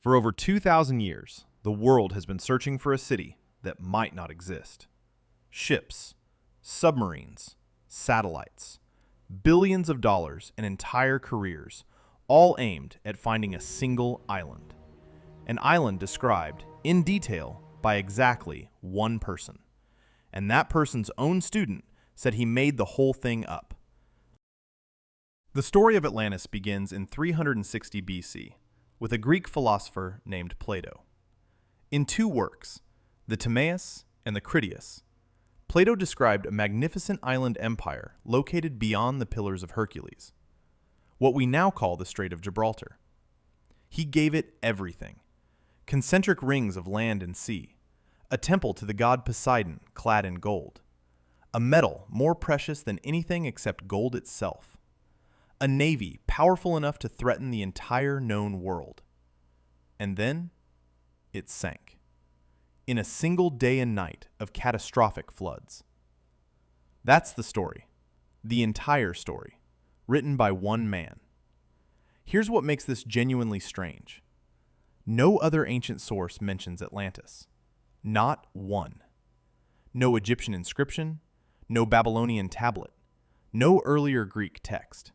For over 2,000 years, the world has been searching for a city that might not exist. Ships, submarines, satellites, billions of dollars and entire careers, all aimed at finding a single island. An island described in detail by exactly one person. And that person's own student said he made the whole thing up. The story of Atlantis begins in 360 BC with a Greek philosopher named Plato. In two works, the Timaeus and the Critias, Plato described a magnificent island empire located beyond the Pillars of Hercules, what we now call the Strait of Gibraltar. He gave it everything: concentric rings of land and sea, a temple to the god Poseidon clad in gold, a metal more precious than anything except gold itself, a navy powerful enough to threaten the entire known world. And then it sank in a single day and night of catastrophic floods. That's the story, the entire story, written by one man. Here's what makes this genuinely strange. No other ancient source mentions Atlantis. Not one. No Egyptian inscription, no Babylonian tablet, no earlier Greek text.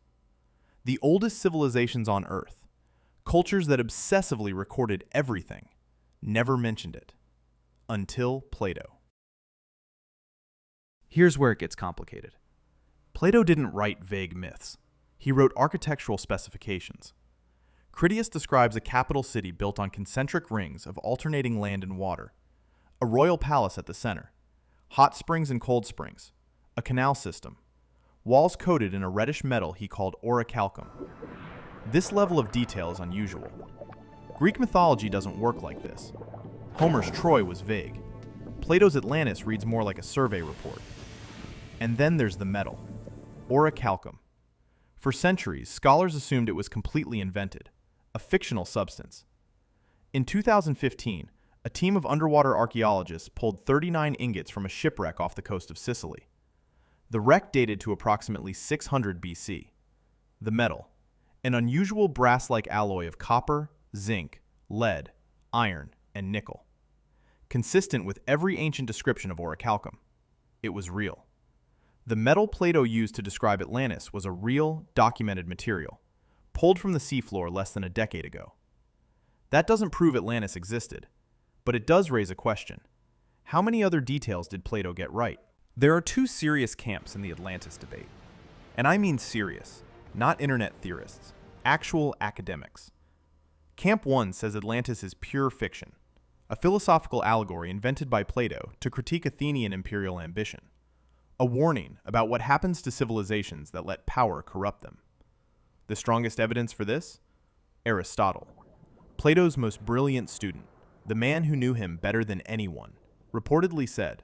The oldest civilizations on Earth, cultures that obsessively recorded everything, never mentioned it. Until Plato. Here's where it gets complicated. Plato didn't write vague myths. He wrote architectural specifications. Critias describes a capital city built on concentric rings of alternating land and water, a royal palace at the center, hot springs and cold springs, a canal system, walls coated in a reddish metal he called Orichalcum. This level of detail is unusual. Greek mythology doesn't work like this. Homer's Troy was vague. Plato's Atlantis reads more like a survey report. And then there's the metal, Orichalcum. For centuries, scholars assumed it was completely invented, a fictional substance. In 2015, a team of underwater archaeologists pulled 39 ingots from a shipwreck off the coast of Sicily. The wreck dated to approximately 600 BC. The metal, an unusual brass-like alloy of copper, zinc, lead, iron, and nickel. Consistent with every ancient description of Orichalcum, it was real. The metal Plato used to describe Atlantis was a real, documented material, pulled from the seafloor less than a decade ago. That doesn't prove Atlantis existed, but it does raise a question. How many other details did Plato get right? There are two serious camps in the Atlantis debate. And I mean serious, not internet theorists, actual academics. Camp 1 says Atlantis is pure fiction, a philosophical allegory invented by Plato to critique Athenian imperial ambition, a warning about what happens to civilizations that let power corrupt them. The strongest evidence for this? Aristotle, Plato's most brilliant student, the man who knew him better than anyone, reportedly said,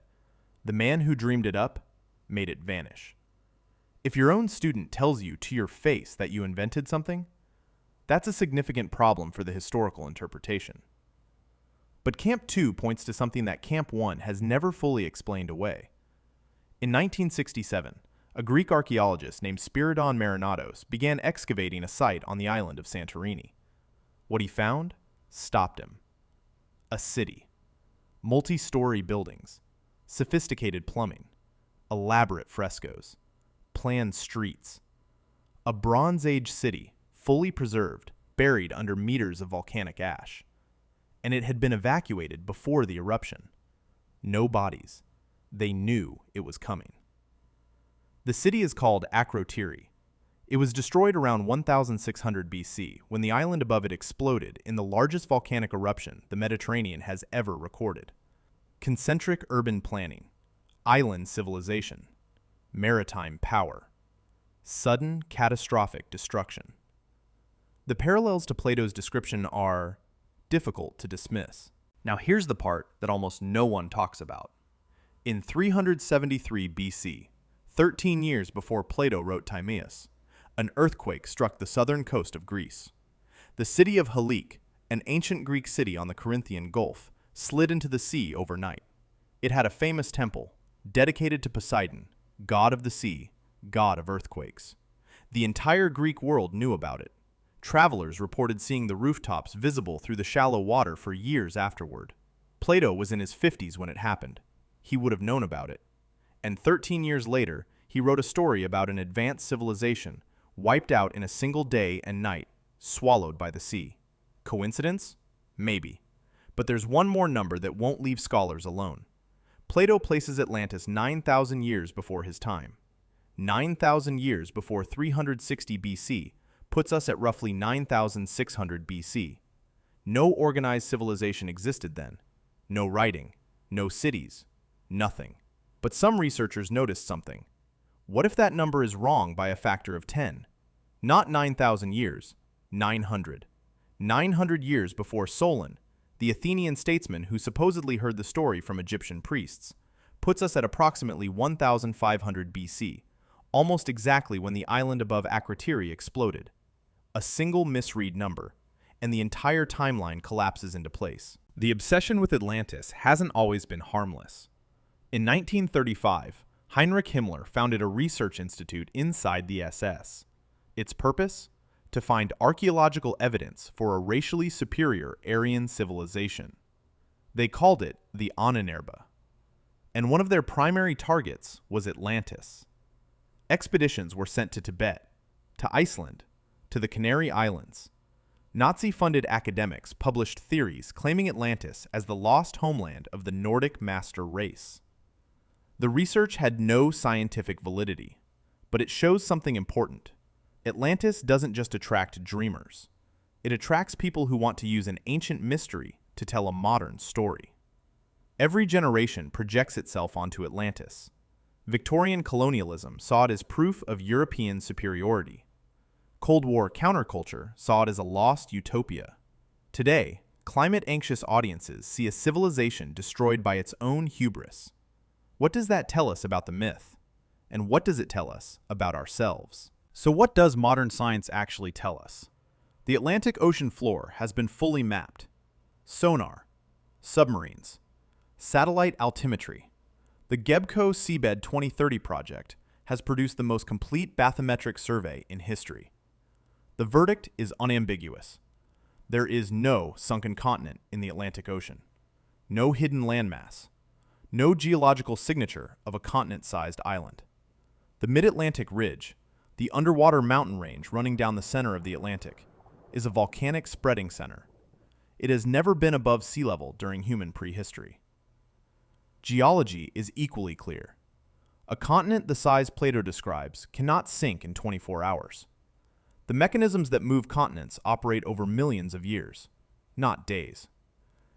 "The man who dreamed it up made it vanish." If your own student tells you to your face that you invented something, that's a significant problem for the historical interpretation. But Camp 2 points to something that Camp 1 has never fully explained away. In 1967, a Greek archaeologist named Spyridon Marinatos began excavating a site on the island of Santorini. What he found stopped him. A city. Multi-story buildings. Sophisticated plumbing. Elaborate frescoes. Planned streets. A Bronze Age city, fully preserved, buried under meters of volcanic ash. And it had been evacuated before the eruption. No bodies. They knew it was coming. The city is called Akrotiri. It was destroyed around 1600 BC when the island above it exploded in the largest volcanic eruption the Mediterranean has ever recorded. Concentric urban planning, island civilization, maritime power, sudden catastrophic destruction. The parallels to Plato's description are difficult to dismiss. Now here's the part that almost no one talks about. In 373 BC, 13 years before Plato wrote Timaeus, an earthquake struck the southern coast of Greece. The city of Halique, an ancient Greek city on the Corinthian Gulf, slid into the sea overnight. It had a famous temple, dedicated to Poseidon, god of the sea, god of earthquakes. The entire Greek world knew about it. Travelers reported seeing the rooftops visible through the shallow water for years afterward. Plato was in his 50s when it happened. He would have known about it. And 13 years later, he wrote a story about an advanced civilization wiped out in a single day and night, swallowed by the sea. Coincidence? Maybe. But there's one more number that won't leave scholars alone. Plato places Atlantis 9,000 years before his time. 9,000 years before 360 BC puts us at roughly 9,600 BC. No organized civilization existed then. No writing, no cities, nothing. But some researchers noticed something. What if that number is wrong by a factor of 10? Not 9,000 years, 900. 900 years before Solon, the Athenian statesman who supposedly heard the story from Egyptian priests, puts us at approximately 1,500 BC, almost exactly when the island above Akrotiri exploded. A single misread number, and the entire timeline collapses into place. The obsession with Atlantis hasn't always been harmless. In 1935, Heinrich Himmler founded a research institute inside the SS. Its purpose? To find archaeological evidence for a racially superior Aryan civilization. They called it the Ahnenerbe. And one of their primary targets was Atlantis. Expeditions were sent to Tibet, to Iceland, to the Canary Islands. Nazi-funded academics published theories claiming Atlantis as the lost homeland of the Nordic master race. The research had no scientific validity, but it shows something important. Atlantis doesn't just attract dreamers. It attracts people who want to use an ancient mystery to tell a modern story. Every generation projects itself onto Atlantis. Victorian colonialism saw it as proof of European superiority. Cold War counterculture saw it as a lost utopia. Today, climate-anxious audiences see a civilization destroyed by its own hubris. What does that tell us about the myth? And what does it tell us about ourselves? So what does modern science actually tell us? The Atlantic Ocean floor has been fully mapped. Sonar, submarines, satellite altimetry. The Gebco Seabed 2030 project has produced the most complete bathymetric survey in history. The verdict is unambiguous. There is no sunken continent in the Atlantic Ocean, no hidden landmass, no geological signature of a continent-sized island. The Mid-Atlantic Ridge, the underwater mountain range running down the center of the Atlantic, is a volcanic spreading center. It has never been above sea level during human prehistory. Geology is equally clear. A continent the size Plato describes cannot sink in 24 hours. The mechanisms that move continents operate over millions of years, not days.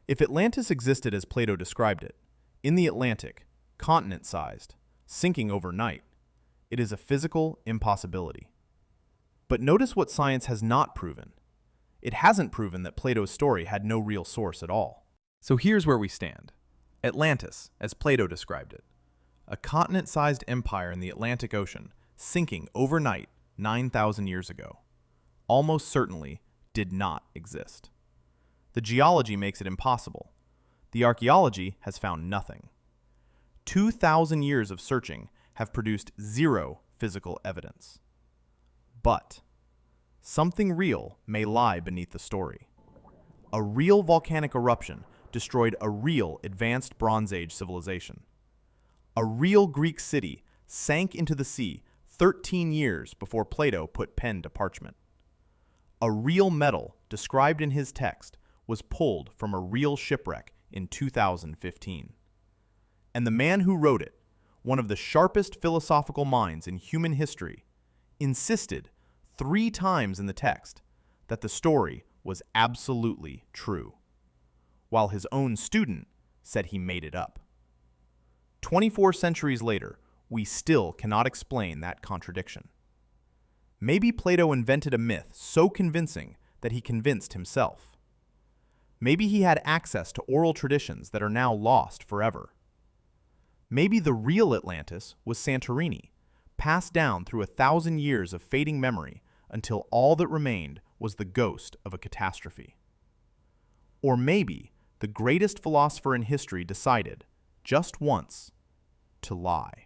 If Atlantis existed as Plato described it, in the Atlantic, continent-sized, sinking overnight, it is a physical impossibility. But notice what science has not proven. It hasn't proven that Plato's story had no real source at all. So here's where we stand. Atlantis, as Plato described it, a continent-sized empire in the Atlantic Ocean, sinking overnight 9,000 years ago, almost certainly did not exist. The geology makes it impossible. The archaeology has found nothing. 2,000 years of searching have produced zero physical evidence. But something real may lie beneath the story. A real volcanic eruption destroyed a real advanced Bronze Age civilization. A real Greek city sank into the sea 13 years before Plato put pen to parchment. A real metal described in his text was pulled from a real shipwreck in 2015. And the man who wrote it, one of the sharpest philosophical minds in human history, insisted 3 times in the text that the story was absolutely true, while his own student said he made it up. 24 centuries later, we still cannot explain that contradiction. Maybe Plato invented a myth so convincing that he convinced himself. Maybe he had access to oral traditions that are now lost forever. Maybe the real Atlantis was Santorini, passed down through 1,000 years of fading memory until all that remained was the ghost of a catastrophe. Or maybe the greatest philosopher in history decided, just once, to lie.